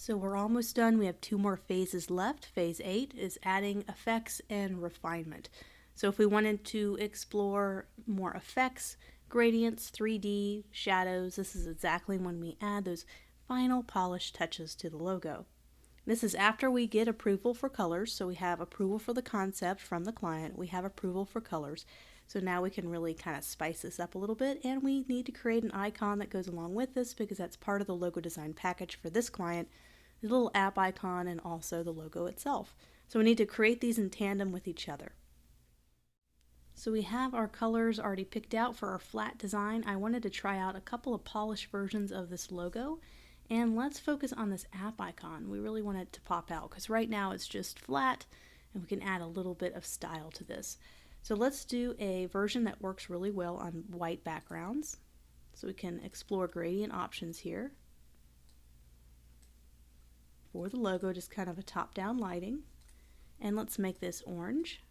So we're almost done. We have two more phases left. Phase 8 is adding effects and refinement. So if we wanted to explore more effects, gradients, 3D, shadows, this is exactly when we add those final polish touches to the logo. This is after we get approval for colors. So we have approval for the concept from the client. We have approval for colors. So now we can really kind of spice this up a little bit, and we need to create an icon that goes along with this because that's part of the logo design package for this client, the little app icon and also the logo itself. So we need to create these in tandem with each other. So we have our colors already picked out for our flat design. I wanted to try out a couple of polished versions of this logo, and let's focus on this app icon. We really want it to pop out because right now it's just flat, and we can add a little bit of style to this. So let's do a version that works really well on white backgrounds. So we can explore gradient options here. For the logo, just kind of a top-down lighting. And let's make this orange.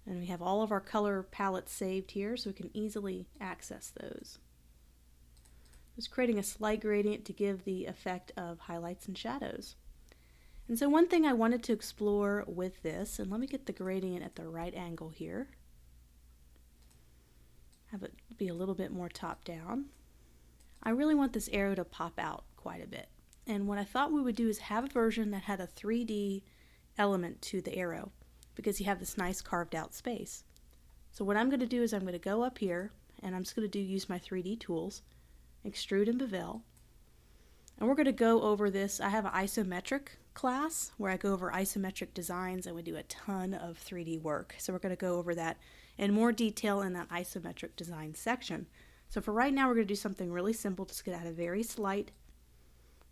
And we have all of our color palettes saved here so we can easily access those. Just creating a slight gradient to give the effect of highlights and shadows. And so one thing I wanted to explore with this, and let me get the gradient at the right angle here. Have it be a little bit more top down. I really want this arrow to pop out quite a bit. And what I thought we would do is have a version that had a 3D element to the arrow because you have this nice carved out space. So what I'm going to do is I'm going to go up here and I'm just going to use my 3D tools, extrude and bevel. And we're going to go over this. I have an isometric class where I go over isometric designs and we do a ton of 3D work. So we're going to go over that in more detail in that isometric design section. So for right now we're going to do something really simple. Just get out a very slight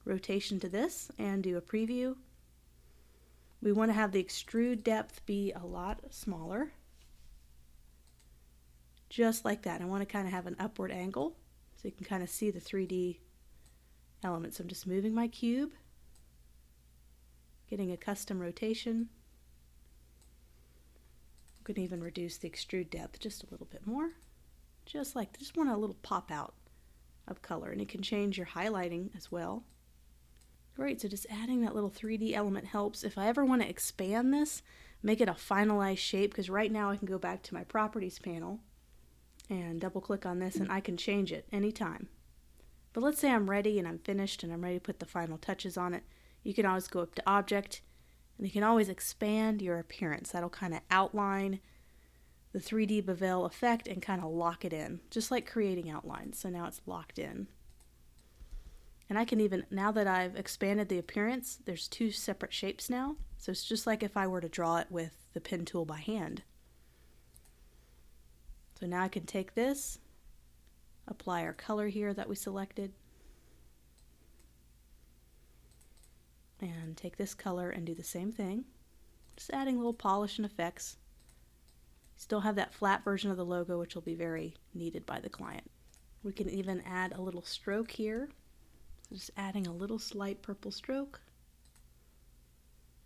rotation to this and do a preview. We want to have the extrude depth be a lot smaller. Just like that. I want to kind of have an upward angle so you can kind of see the 3D elements. I'm just moving my cube, getting a custom rotation. I'm going to even reduce the extrude depth just a little bit more. Just want a little pop out of color, and it can change your highlighting as well. Great, so just adding that little 3D element helps. If I ever want to expand this, make it a finalized shape, because right now I can go back to my properties panel and double click on this and I can change it anytime. But let's say I'm ready and I'm finished and I'm ready to put the final touches on it. You can always go up to Object and you can always expand your appearance. That'll kind of outline the 3D bevel effect and kind of lock it in, just like creating outlines. So now it's locked in. And I can even, now that I've expanded the appearance, there's two separate shapes now. So it's just like if I were to draw it with the pen tool by hand. So now I can take this, apply our color here that we selected, and take this color and do the same thing. Just adding a little polish and effects. Still have that flat version of the logo, which will be very needed by the client. We can even add a little stroke here. Just adding a little slight purple stroke,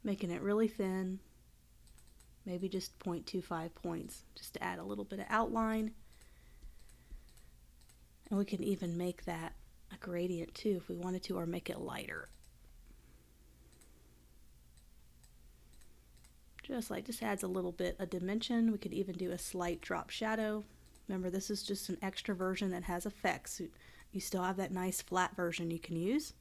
making it really thin, maybe just 0.25 points, just to add a little bit of outline. And we can even make that a gradient too if we wanted to, or make it lighter. Just adds a little bit of dimension. We could even do a slight drop shadow. Remember, this is just an extra version that has effects. You still have that nice flat version you can use.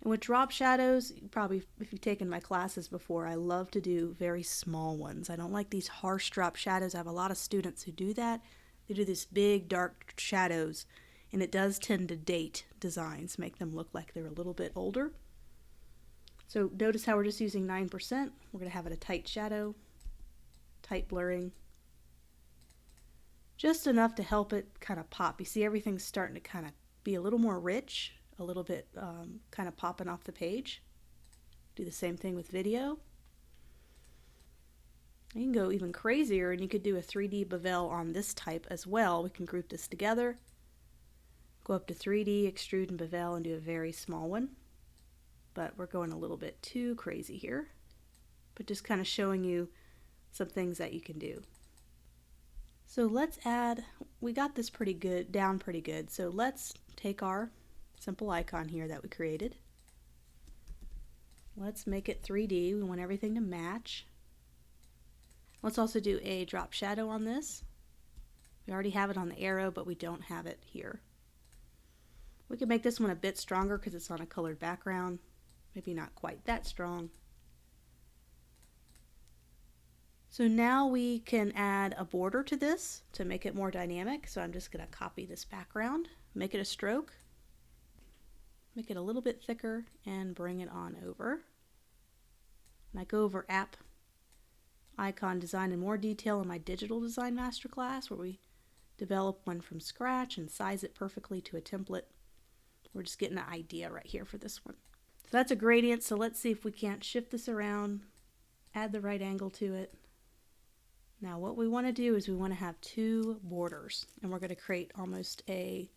And with drop shadows, probably if you've taken my classes before, I love to do very small ones. I don't like these harsh drop shadows. I have a lot of students who do that. They do these big dark shadows, and it does tend to date designs, make them look like they're a little bit older. So notice how we're just using 9%. We're going to have it a tight shadow, tight blurring. Just enough to help it kind of pop. You see everything's starting to kind of be a little more rich, a little bit kind of popping off the page. Do the same thing with video. You can go even crazier and you could do a 3D bevel on this type as well. We can group this together. Go up to 3D, extrude and bevel and do a very small one. But we're going a little bit too crazy here. But just kind of showing you some things that you can do. So let's add, we got this down pretty good. So let's take our simple icon here that we created. Let's make it 3D. We want everything to match. Let's also do a drop shadow on this. We already have it on the arrow, but we don't have it here. We can make this one a bit stronger because it's on a colored background. Maybe not quite that strong. So now we can add a border to this to make it more dynamic. So I'm just going to copy this background, make it a stroke, make it a little bit thicker, and bring it on over. And I go over App Icon Design in more detail in my Digital Design Masterclass, where we develop one from scratch and size it perfectly to a template. We're just getting an idea right here for this one. So that's a gradient, so let's see if we can't shift this around, add the right angle to it. Now what we want to do is we want to have two borders, and we're going to create almost a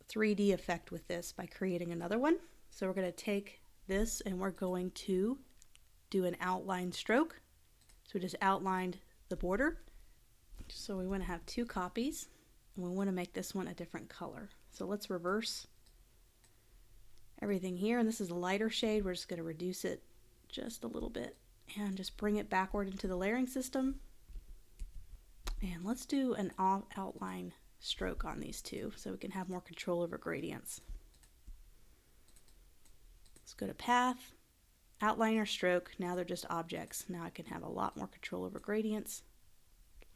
3D effect with this by creating another one. So we're going to take this and we're going to do an outline stroke. So we just outlined the border. So we want to have two copies, and we want to make this one a different color. So let's reverse everything here, and this is a lighter shade. We're just going to reduce it just a little bit and just bring it backward into the layering system. And let's do an outline stroke on these two so we can have more control over gradients. Let's go to Path, Outline or Stroke. Now they're just objects. Now I can have a lot more control over gradients.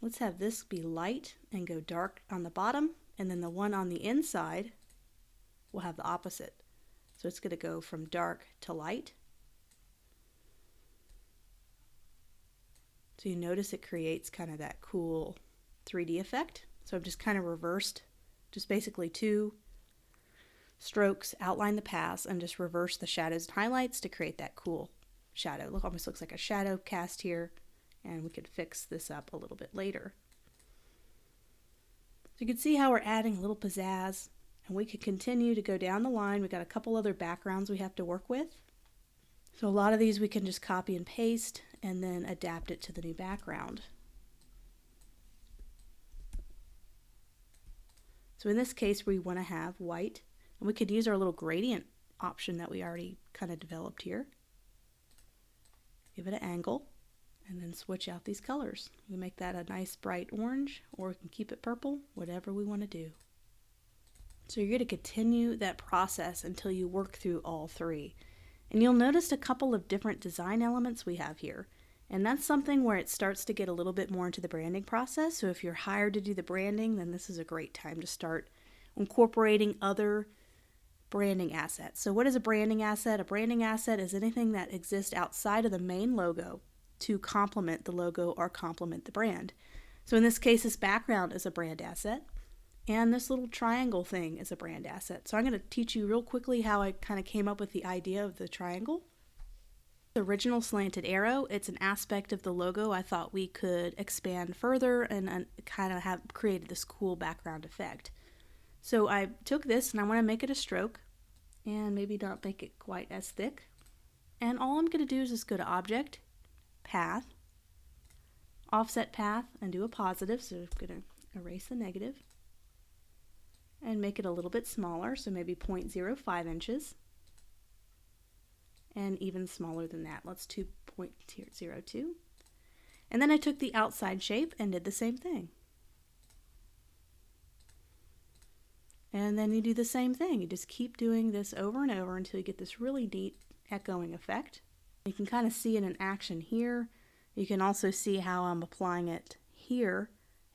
Let's have this be light and go dark on the bottom, and then the one on the inside will have the opposite. So it's going to go from dark to light. So you notice it creates kind of that cool 3D effect. So I've just kind of reversed, just basically two strokes, outline the paths, and just reverse the shadows and highlights to create that cool shadow. Look, almost looks like a shadow cast here, and we could fix this up a little bit later. So you can see how we're adding a little pizzazz, and we could continue to go down the line. We've got a couple other backgrounds we have to work with. So a lot of these we can just copy and paste and then adapt it to the new background. So in this case we want to have white, and we could use our little gradient option that we already kind of developed here. Give it an angle and then switch out these colors. We make that a nice bright orange, or we can keep it purple, whatever we want to do. So you're going to continue that process until you work through all three. And you'll notice a couple of different design elements we have here. And that's something where it starts to get a little bit more into the branding process. So if you're hired to do the branding, then this is a great time to start incorporating other branding assets. So what is a branding asset? A branding asset is anything that exists outside of the main logo to complement the logo or complement the brand. So in this case, this background is a brand asset. And this little triangle thing is a brand asset. So I'm going to teach you real quickly how I kind of came up with the idea of the triangle. The original slanted arrow, it's an aspect of the logo I thought we could expand further and kind of have created this cool background effect. So I took this and I want to make it a stroke and maybe not make it quite as thick. And all I'm going to do is just go to Object, Path, Offset Path, and do a positive. So I'm going to erase the negative and make it a little bit smaller, so maybe 0.05 inches, and even smaller than that. Let's 2.02. And then I took the outside shape and did the same thing. And then you do the same thing. You just keep doing this over and over until you get this really neat echoing effect. You can kind of see it in action here. You can also see how I'm applying it here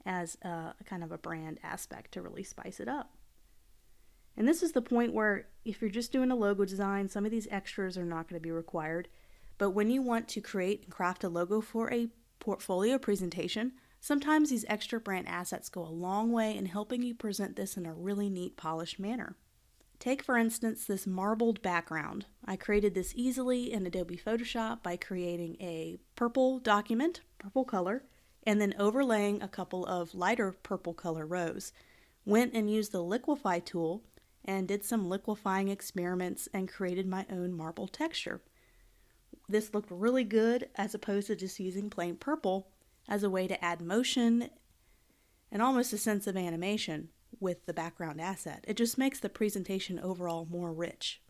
as a kind of a brand aspect to really spice it up. And this is the point where if you're just doing a logo design, some of these extras are not going to be required. But when you want to create and craft a logo for a portfolio presentation, sometimes these extra brand assets go a long way in helping you present this in a really neat, polished manner. Take, for instance, this marbled background. I created this easily in Adobe Photoshop by creating a purple document, purple color, and then overlaying a couple of lighter purple color rows. Went and used the liquefy tool and did some liquefying experiments and created my own marble texture. This looked really good as opposed to just using plain purple as a way to add motion and almost a sense of animation with the background asset. It just makes the presentation overall more rich.